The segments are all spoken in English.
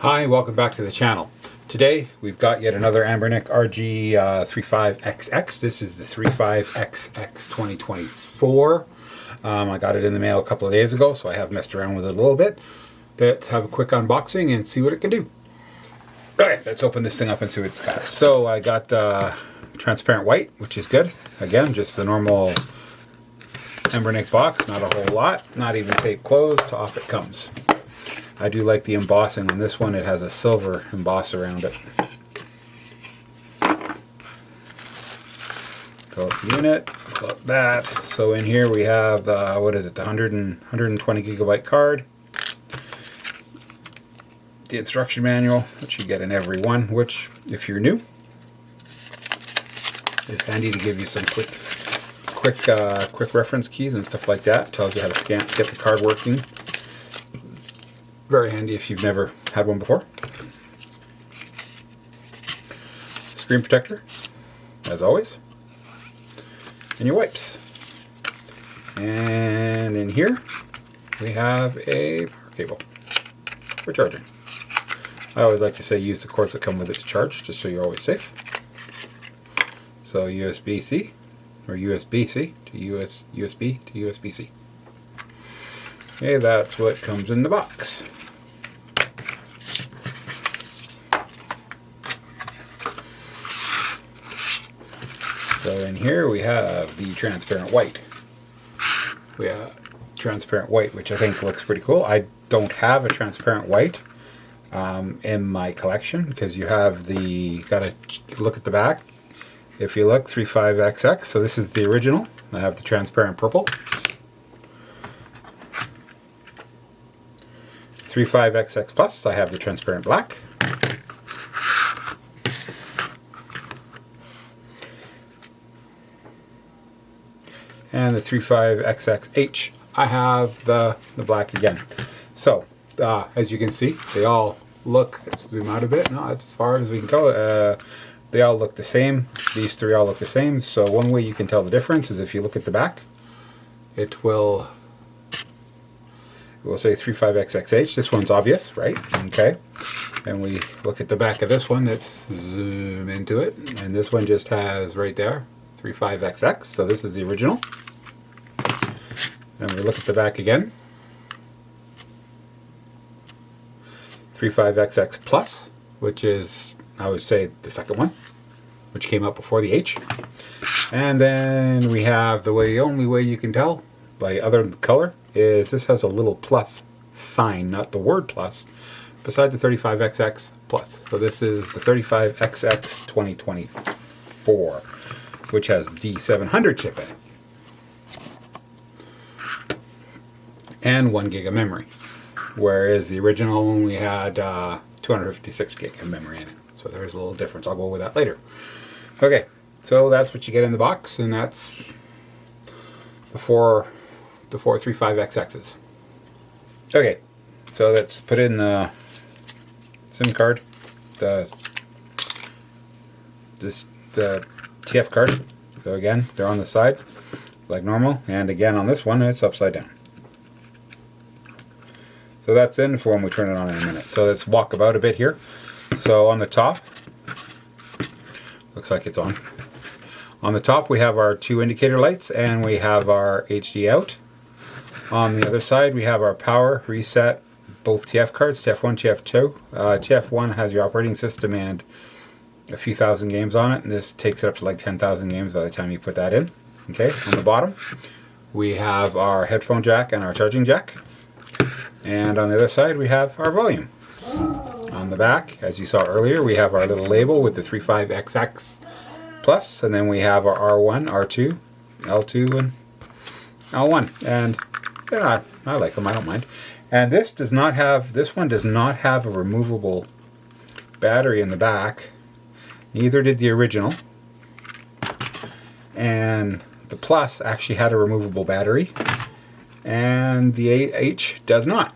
Hi, welcome back to the channel. Today we've got yet another Anbernic RG35xx. This is the 35xx 2024. I got it in the mail a couple of days ago, so I have messed around with it a little bit. Let's have a quick unboxing and see what it can do. Alright, let's open this thing up and see what it's got. So I got the transparent white, which is good. Again, just the normal Anbernic box, not a whole lot, not even taped closed, off it comes. I do like the embossing on this one. It has a silver emboss around it. Go up the unit, pull up that. So in here we have the, what is it, the 120 gigabyte card. The instruction manual, which you get in every one, which, if you're new, is handy to give you some quick reference keys and stuff like that. Tells you how to scan, get the card working. Very handy if you've never had one before. Screen protector, as always. And your wipes. And in here, we have a power cable for charging. I always like to say use the cords that come with it to charge, just so you're always safe. So USB-C, or USB-C to USB to USB-C. Okay, that's what comes in the box. So in here we have the transparent white. We have transparent white, which I think looks pretty cool. I don't have a transparent white in my collection because you have the, gotta look at the back. If you look, 35xx, so this is the original. I have the transparent purple. 35xx Plus, I have the transparent black. And the 35xxH, I have the black again. So, as you can see, they all look, let's zoom out a bit, no, that's as far as we can go. They all look the same. These three all look the same. So one way you can tell the difference is if you look at the back, it will say 35xxH. This one's obvious, right? Okay. And we look at the back of this one, let's zoom into it. And this one just has right there, 35xx. So this is the original. And we look at the back again. 35xx Plus, which is, I would say, the second one, which came out before the H. And then we have the only way you can tell by other color is this has a little plus sign, not the word plus, beside the 35xx Plus. So this is the 35xx 2024, which has D700 chip in it. And 1 gig of memory, whereas the original only had 256 gig of memory in it. So there's a little difference. I'll go over that later. Okay, so that's what you get in the box, and that's the four 35xx's. Okay, so let's put in the SIM card, the TF card. So again, they're on the side, like normal, and again on this one, it's upside down. So that's in for when we turn it on in a minute. So let's walk about a bit here. So on the top, looks like it's on. On the top we have our two indicator lights and we have our HD out. On the other side we have our power, reset, both TF cards, TF1, TF2. TF1 has your operating system and a few thousand games on it, and this takes it up to like 10,000 games by the time you put that in. Okay, on the bottom we have our headphone jack and our charging jack. And on the other side we have our volume. On the back, as you saw earlier, we have our little label with the 35xx Plus, and then we have our R1, R2, L2, and L1. And yeah, I like them, I don't mind. And this one does not have a removable battery in the back. Neither did the original. And the Plus actually had a removable battery. And the H does not.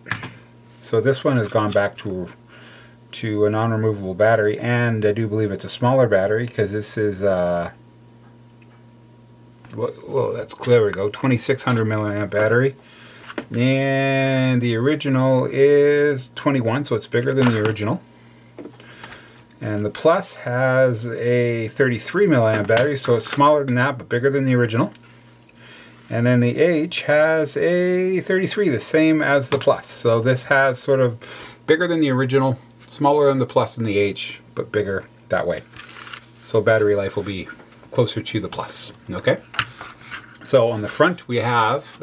So this one has gone back to a non-removable battery, and I do believe it's a smaller battery because this is well, that's, there we go, 2600 milliamp battery. And the original is 21, so it's bigger than the original. And the Plus has a 33 milliamp battery, so it's smaller than that, but bigger than the original. And then the H has a 33, the same as the Plus. So this has sort of bigger than the original, smaller than the Plus and the H, but bigger that way. So battery life will be closer to the Plus. Okay. So on the front we have,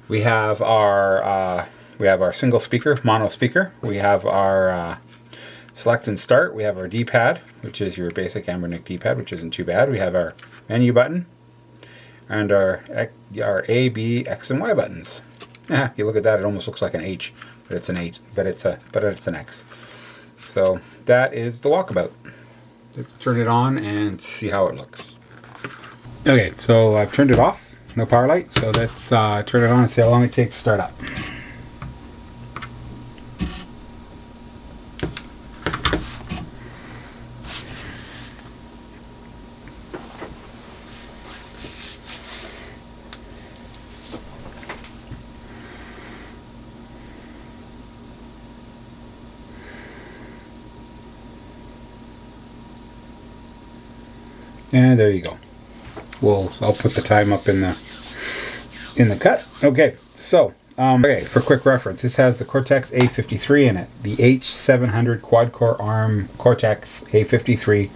we have our single speaker, mono speaker. We have our select and start. We have our D-pad, which is your basic Anbernic D-pad, which isn't too bad. We have our menu button and our A, B, X, and Y buttons. If you look at that, it almost looks like an H, but it's an H, but it's an X. So that is the walkabout. Let's turn it on and see how it looks. Okay, so I've turned it off. No power light. So let's turn it on and see how long it takes to start up. And there you go. I'll put the time up in the cut. Okay, so for quick reference, this has the Cortex A53 in it, the H700 quad-core ARM Cortex A53,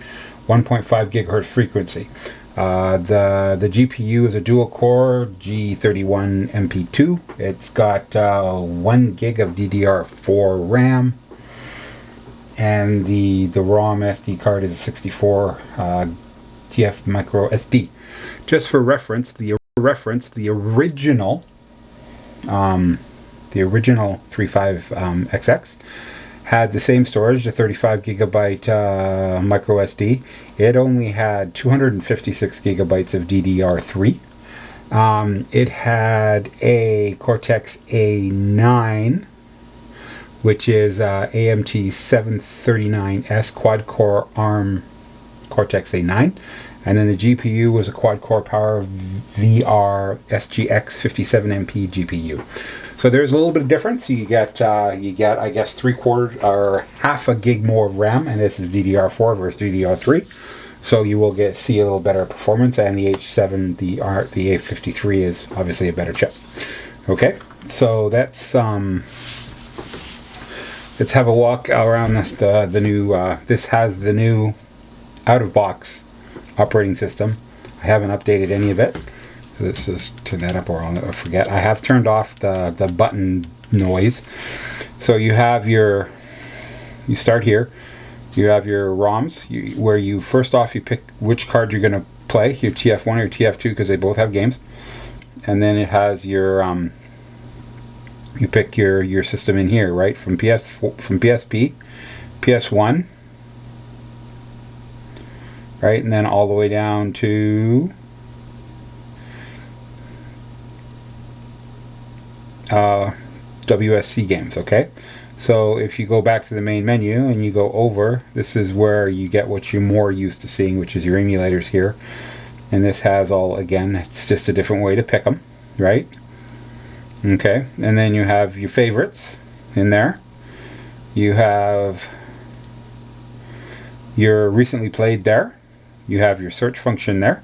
1.5 gigahertz frequency. The GPU is a dual-core G31 MP2. It's got 1 gig of DDR4 RAM, and the ROM SD card is a 64 TF micro SD. Just for reference, the original 35xx had the same storage, the 35 gigabyte micro SD. It only had 256 gigabytes of DDR3. It had a Cortex A9, which is AMT 739S quad-core ARM Cortex A9, and then the GPU was a quad-core Power VR SGX 57MP GPU. So there's a little bit of difference. You get I guess 3/4 or half a gig more RAM, and this is DDR4 versus DDR3. So you will see a little better performance, and the H7, the A53 is obviously a better chip. Okay, so that's let's have a walk around this. The new this has the new out-of-box operating system. I haven't updated any of it. Let's just turn that up, or I'll forget. I have turned off the button noise. So you have you start here. You have your ROMs, where you first off you pick which card you're going to play, your TF1 or TF2, because they both have games. And then it has your you pick your system in here, right, from PSP, PS1, right, and then all the way down to WSC games. Okay, so if you go back to the main menu and you go over, this is where you get what you're more used to seeing, which is your emulators here. And this has all, again, it's just a different way to pick them, right? Okay, and then you have your favorites in there. You have your recently played there. You have your search function there.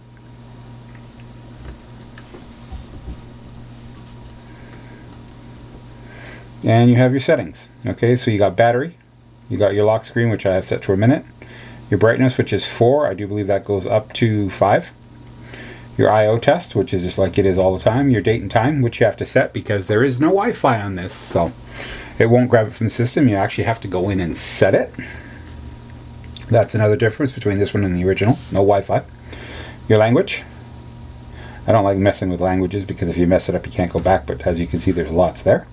And you have your settings. Okay, so you got battery. You got your lock screen, which I have set to a minute. Your brightness, which is 4. I do believe that goes up to 5. Your I/O test, which is just like it is all the time. Your date and time, which you have to set because there is no Wi-Fi on this. So it won't grab it from the system. You actually have to go in and set it. That's another difference between this one and the original. No Wi-Fi. Your language. I don't like messing with languages because if you mess it up, you can't go back. But as you can see, there's lots there.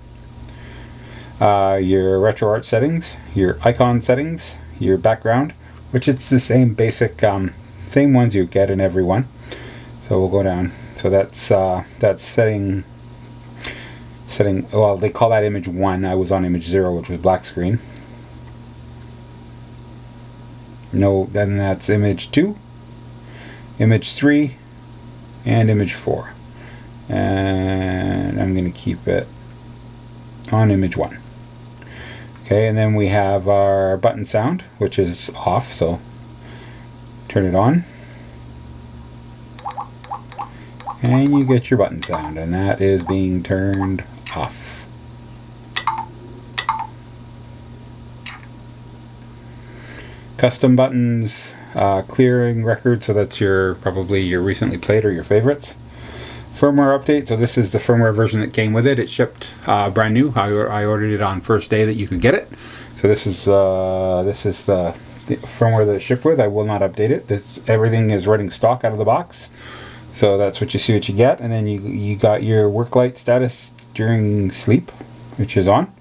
Your RetroArt settings. Your icon settings. Your background, which it's the same basic, same ones you get in every one. So we'll go down. So that's setting. Well, they call that image 1. I was on image 0, which was black screen. No, then that's image 2, image 3, and image 4. And I'm going to keep it on image 1. Okay, and then we have our button sound, which is off, so turn it on. And you get your button sound, and that is being turned off. Custom buttons, clearing record, so that's probably your recently played or your favorites. Firmware update, so this is the firmware version that came with it. It shipped brand new. I ordered it on first day that you could get it. So this is the firmware that it shipped with. I will not update it. Everything is running stock out of the box. So that's what you get. And then you got your work light status during sleep, which is on.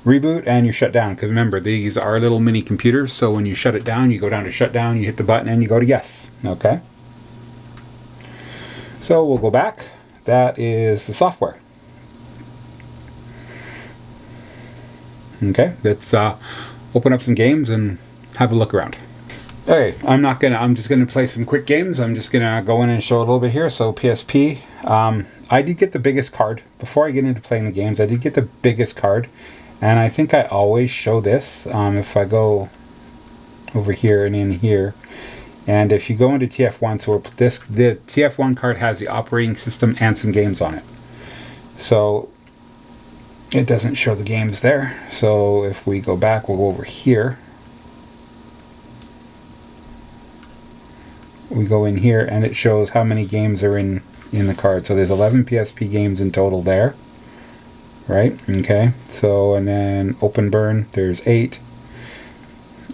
Reboot, and you shut down. Because remember, these are little mini computers. So when you shut it down, you go down to shut down, you hit the button, and you go to yes. Okay. So we'll go back. That is the software. Okay, let's open up some games and have a look around. Okay, I'm just gonna play some quick games. I'm just gonna go in and show a little bit here. So PSP, I did get the biggest card. Before I get into playing the games, I did get the biggest card. And I think I always show this. If I go over here and in here, and if you go into TF1, so the TF1 card has the operating system and some games on it. So it doesn't show the games there. So if we go back, we'll go over here. We go in here and it shows how many games are in the card. So there's 11 PSP games in total there. Right? Okay. So, and then Open Burn, there's 8.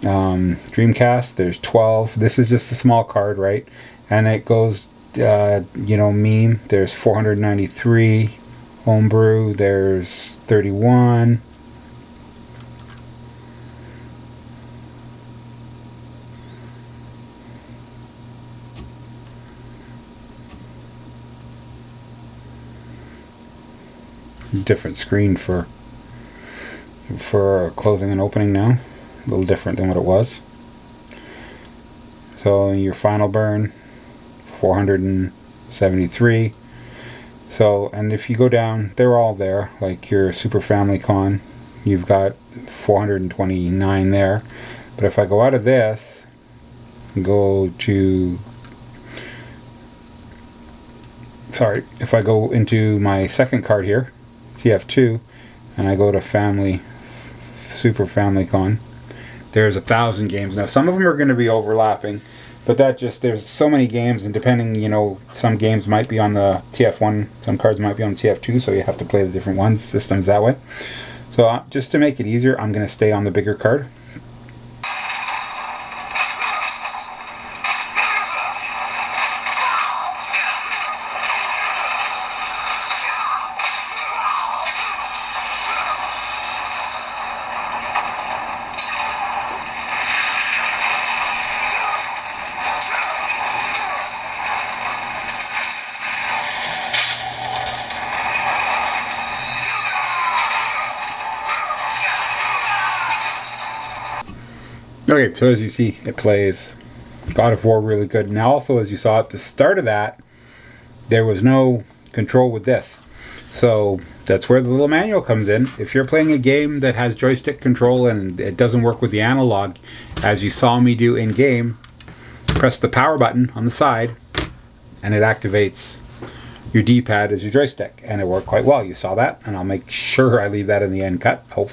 Dreamcast, there's 12. This is just a small card, right? And it goes, meme, there's 493. Homebrew, there's 31. Different screen for closing and opening now. A little different than what it was. So your final burn, 473. So, and if you go down, they're all there. Like your Super Family Con, you've got 429 there. But if I go out of this, go to, if I go into my second card here, TF2, and I go to Super Family Con, there's 1,000 games. Now some of them are going to be overlapping, but there's so many games, and depending, some games might be on the TF1, some cards might be on the TF2, so you have to play the different systems that way. So just to make it easier, I'm going to stay on the bigger card. Okay, so as you see, it plays God of War really good. Now also, as you saw at the start of that, there was no control with this. So that's where the little manual comes in. If you're playing a game that has joystick control and it doesn't work with the analog, as you saw me do in game, press the power button on the side and it activates your D-pad as your joystick. And it worked quite well. You saw that, and I'll make sure I leave that in the end cut, hopefully.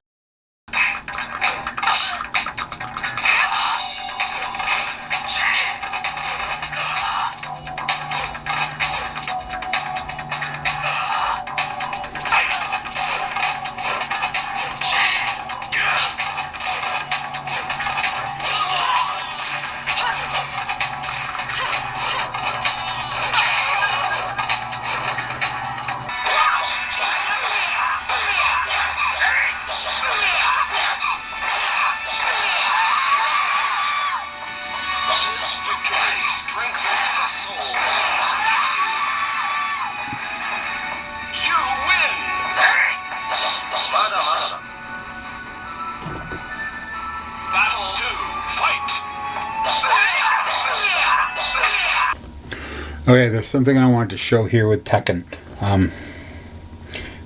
Okay, there's something I wanted to show here with Tekken.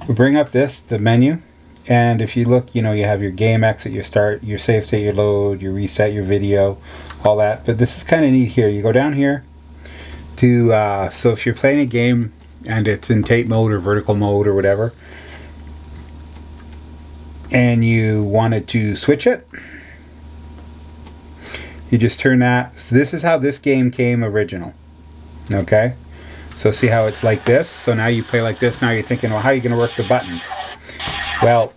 We bring up the menu, and if you look, you know, you have your game exit, your start, your save state, your load, your reset, your video, all that. But this is kind of neat here. You go down here to, so if you're playing a game and it's in tape mode or vertical mode or whatever, and you wanted to switch it, you just turn that. So this is how this game came original. Okay, so see how it's like this. So now you play like this. Now you're thinking, well, how are you going to work the buttons? Well,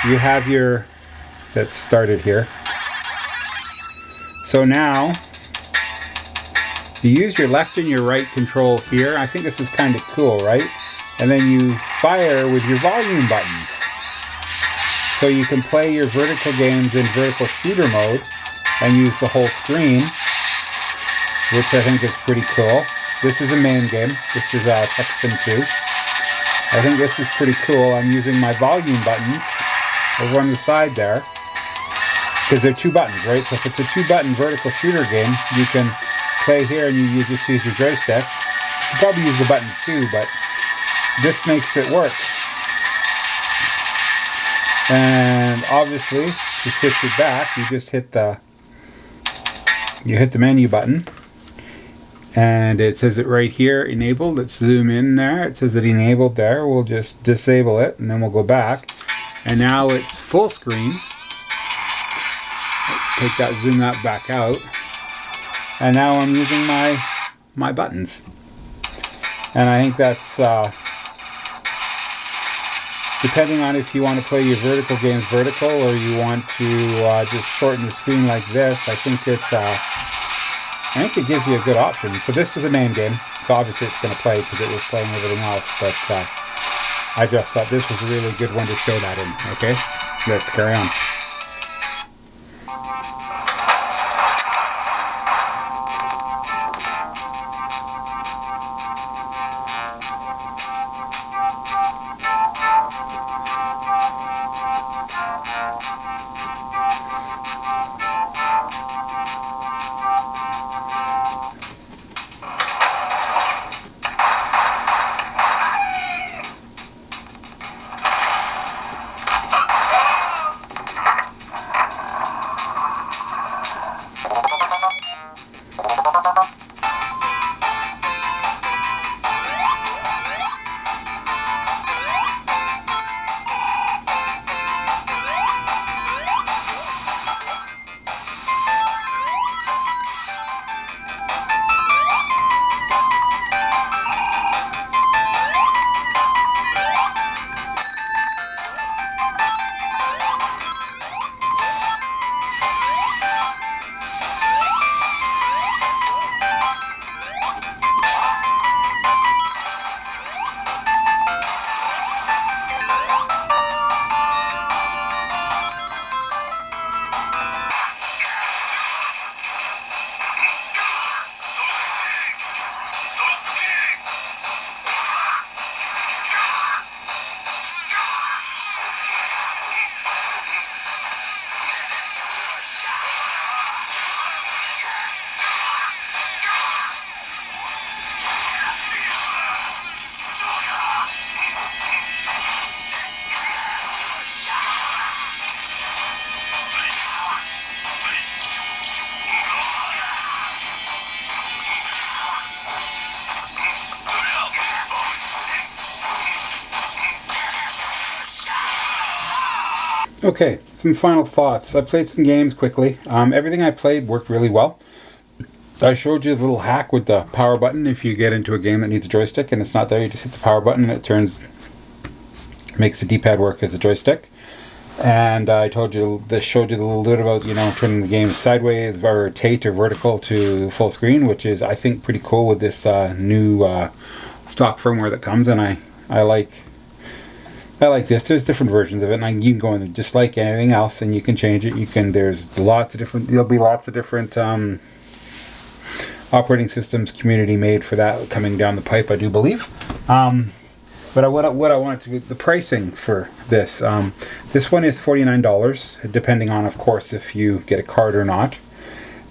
you have your, that started here. So now you use your left and your right control here. I think this is kind of cool, right? And then you fire with your volume buttons. So you can play your vertical games in vertical shooter mode and use the whole screen, which I think is pretty cool. This is a main game. This is Truxton 2. I think this is pretty cool. I'm using my volume buttons over on the side there, because they're 2 buttons, right? So if it's a 2-button vertical shooter game, you can play here and you just use your joystick. You can probably use the buttons too, but this makes it work. And obviously, to switch it back, you just hit the menu button. And it says it right here, enabled. Let's zoom in there. It says it enabled there. We'll just disable it and then we'll go back. And now it's full screen. Let's take that, zoom that back out. And now I'm using my buttons. And I think that's, depending on if you want to play your vertical games vertical or you want to just shorten the screen like this, I think it gives you a good option. So this is a main game. So obviously it's going to play because it was playing everything else. But I just thought this was a really good one to show that in. Okay, let's carry on. Okay, some final thoughts. I played some games quickly. Everything I played worked really well. I showed you the little hack with the power button. If you get into a game that needs a joystick and it's not there, you just hit the power button and it makes the D-pad work as a joystick. And I showed you a little bit about, you know, turning the game sideways or rotate or vertical to full screen, which is, I think, pretty cool with this new stock firmware that comes. And I like this. There's different versions of it, and you can go in just like anything else, and you can change it. There'll be lots of different operating systems community made for that coming down the pipe, I do believe. But what I wanted to, the pricing for this, this one is $49, depending on, of course, if you get a card or not.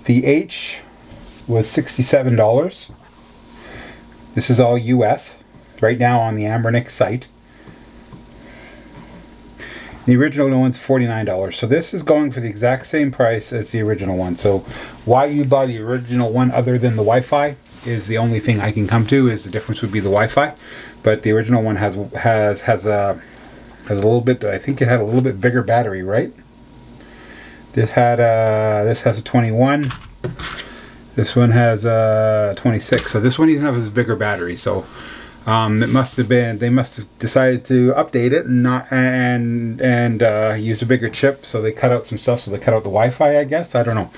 The H was $67. This is all US right now on the Anbernic site. The original one's $49. So this is going for the exact same price as the original one. So why you buy the original one other than the Wi-Fi is the only thing I can come to, is the difference would be the Wi-Fi. But the original one has a little bit, I think it had a little bit bigger battery, right? This has a 21. This one has a 26. So this one even has a bigger battery. So it must have been, they must have decided to update it and use a bigger chip. So they cut out some stuff. So they cut out the Wi-Fi, I guess. I don't know.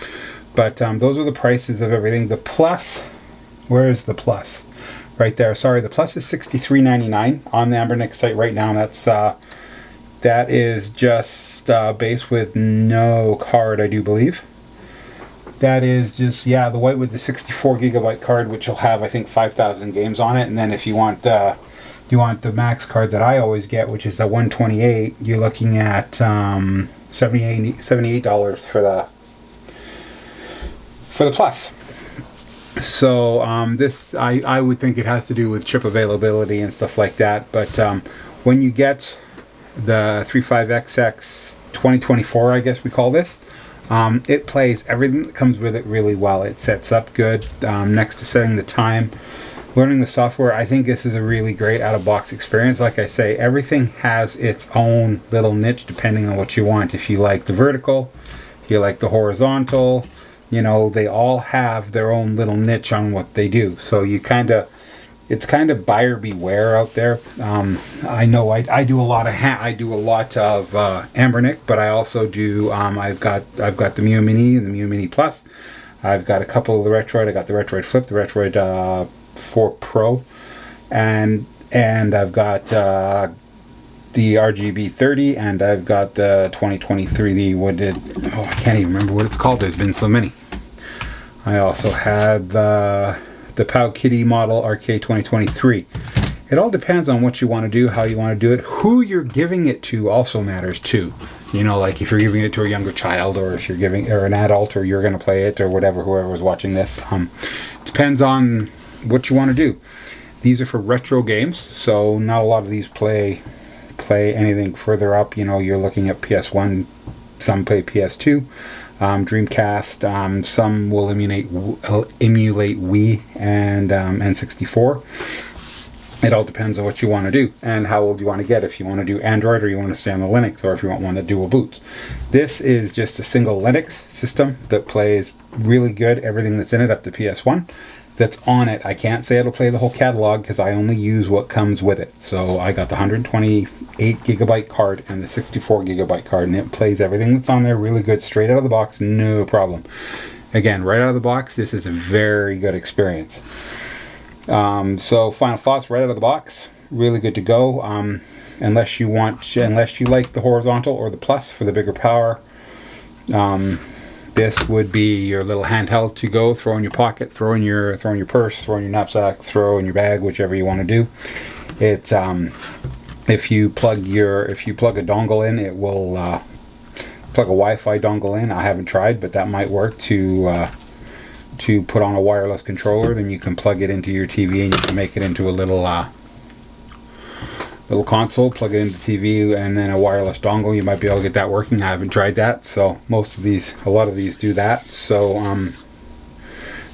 But those are the prices of everything. The Plus, where is the Plus? Right there. Sorry, the Plus is $63.99 on the Anbernic site right now. That is just base with no card, I do believe. That is just, yeah, the white with the 64 gigabyte card, which will have, I think, 5,000 games on it. And then if you want the max card that I always get, which is the 128, you're looking at $78 for the Plus. So this, I would think it has to do with chip availability and stuff like that. But when you get the 35xx 2024, I guess we call this, it plays everything that comes with it really well. It sets up good. Next to setting the time, learning the software, I think this is a really great out-of-box experience. Like I say, everything has its own little niche depending on what you want. If you like the vertical, if you like the horizontal, you know, they all have their own little niche on what they do. So you it's kind of buyer beware out there. I know I do a lot of Anbernic, but I also do. I've got the Mew Mini and the Mew Mini Plus. I've got a couple of the Retroid. I got the Retroid Flip, the Retroid 4 Pro, and I've got the RGB30, and I've got the 2023. I can't even remember what it's called. There's been so many. I also had the Pow Kitty model RK2023. It all depends on what you want to do, how you want to do it. Who you're giving it to also matters too. You know, like if you're giving it to a younger child, or if you're giving, or an adult, or you're going to play it, or whatever, whoever's watching this. It depends on what you want to do. These are for retro games, so not a lot of these play anything further up. You know, you're looking at PS1, some play PS2. Dreamcast, some will emulate Wii and N64. It all depends on what you want to do and how old you want to get. If you want to do Android, or you want to stay on the Linux, or if you want one that dual boots. This is just a single Linux system that plays really good. Everything that's in it up to PS1 that's on it. I can't say it'll play the whole catalog because I only use what comes with it. So I got the 128 gigabyte card and the 64 gigabyte card, and it plays everything that's on there really good straight out of the box, no problem. Again, right out of the box, this is a very good experience. So final thoughts right out of the box, really good to go. Unless you like the horizontal or the Plus for the bigger power. This would be your little handheld to go, throw in your pocket, throw in your purse, throw in your knapsack, throw in your bag, whichever you want to do. It if you plug a dongle in, it will plug a Wi-Fi dongle in. I haven't tried, but that might work to put on a wireless controller. Then you can plug it into your TV, and you can make it into a little console, plug it into the TV, and then a wireless dongle. You might be able to get that working. I haven't tried that, so a lot of these do that. So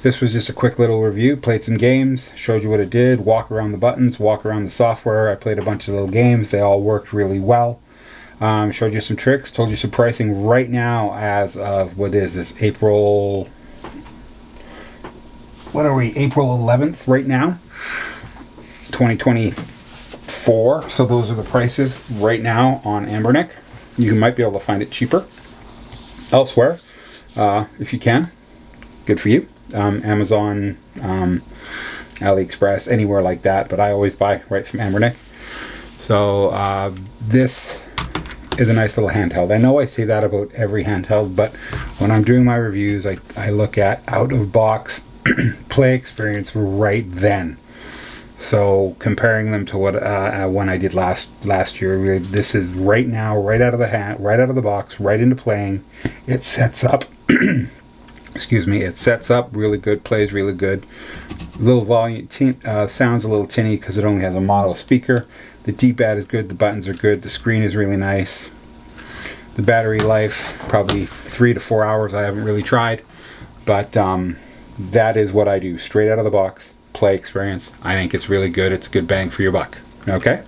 this was just a quick little review. Played some games, showed you what it did, walk around the buttons, walk around the software. I played a bunch of little games. They all worked really well. Showed you some tricks, told you some pricing right now as of, what is this, April 11th right now, 2024. So those are the prices right now on Anbernic. You might be able to find it cheaper elsewhere if you can. Good for you. Amazon, AliExpress, anywhere like that. But I always buy right from Anbernic. So this is a nice little handheld. I know I say that about every handheld, but when I'm doing my reviews, I look at out-of-box play experience right then. So comparing them to what when I did last year, really, this is right now, right out of the box, right into playing. It sets up Excuse me. It sets up really good, plays really good. Little volume, sounds a little tinny because it only has a mono speaker. The D-pad is good, the buttons are good, the screen is really nice. The battery life, probably 3 to 4 hours. I haven't really tried, but that is what I do. Straight out of the box, play experience. I think it's really good. It's a good bang for your buck. Okay?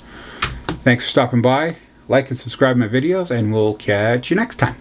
Thanks for stopping by. Like and subscribe my videos, and we'll catch you next time.